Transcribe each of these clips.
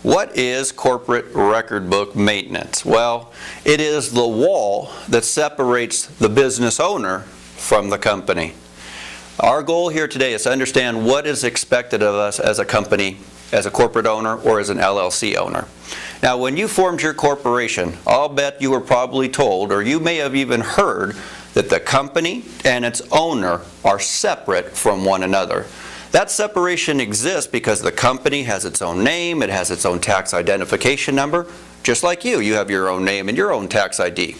What is corporate record book maintenance? Well, it is the wall that separates the business owner from the company. Our goal here today is to understand what is expected of us as a company, as a corporate owner, or as an LLC owner. Now, when you formed your corporation, I'll bet you were probably told, or you may have even heard, that the company and its owner are separate from one another. That separation exists because the company has its own name, it has its own tax identification number, just like you. You have your own name and your own tax ID.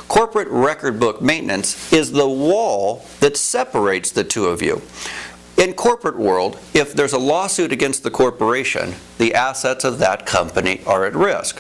Corporate record book maintenance is the wall that separates the two of you. In corporate world, if there's a lawsuit against the corporation, the assets of that company are at risk.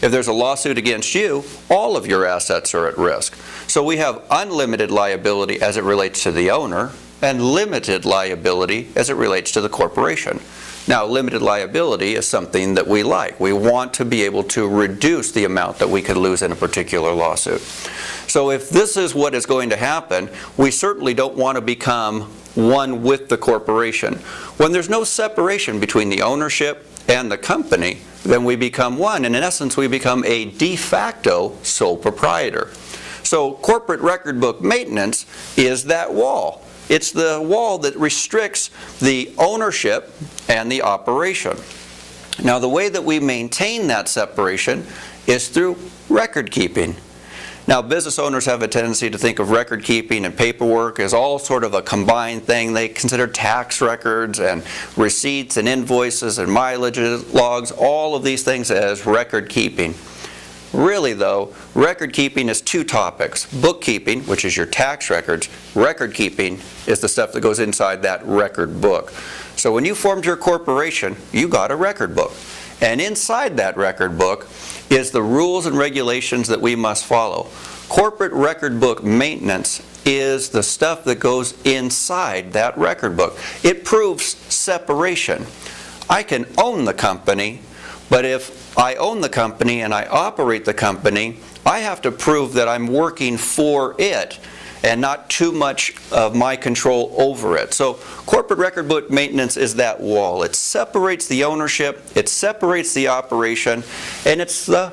If there's a lawsuit against you, all of your assets are at risk. So we have unlimited liability as it relates to the owner, and limited liability as it relates to the corporation. Now, limited liability is something that we like. We want to be able to reduce the amount that we could lose in a particular lawsuit. So if this is what is going to happen, we certainly don't want to become one with the corporation. When there's no separation between the ownership and the company, then we become one, and in essence we become a de facto sole proprietor. So corporate record book maintenance is that wall. It's the wall that restricts the ownership and the operation. Now, the way that we maintain that separation is through record keeping. Now, business owners have a tendency to think of record keeping and paperwork as all sort of a combined thing. They consider tax records and receipts and invoices and mileage logs, all of these things as record keeping. Really though, record keeping is two topics. Bookkeeping, which is your tax records. Record keeping is the stuff that goes inside that record book. So when you formed your corporation, you got a record book. And inside that record book is the rules and regulations that we must follow. Corporate record book maintenance is the stuff that goes inside that record book. It proves separation. I can own the company, but if I own the company and I operate the company, I have to prove that I'm working for it and not too much of my control over it. So corporate record book maintenance is that wall. It separates the ownership, it separates the operation, and it's the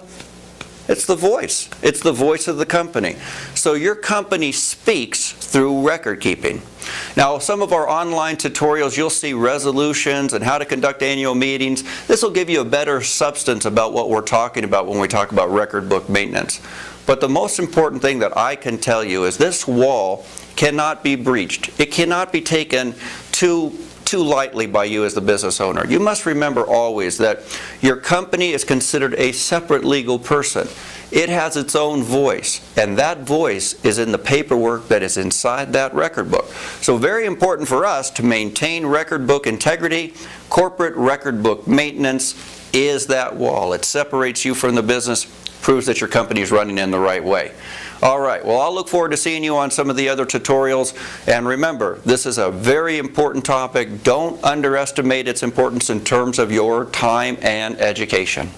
voice. It's the voice of the company. So your company speaks through record keeping. Now, some of our online tutorials, you'll see resolutions and how to conduct annual meetings. This will give you a better substance about what we're talking about when we talk about record book maintenance. But the most important thing that I can tell you is this wall cannot be breached. It cannot be taken too lightly by you as the business owner. You must remember always that your company is considered a separate legal person. It has its own voice, and that voice is in the paperwork that is inside that record book. So very important for us to maintain record book integrity. Corporate record book maintenance is that wall. It separates you from the business, proves that your company is running in the right way. All right, well, I'll look forward to seeing you on some of the other tutorials. And remember, this is a very important topic. Don't underestimate its importance in terms of your time and education.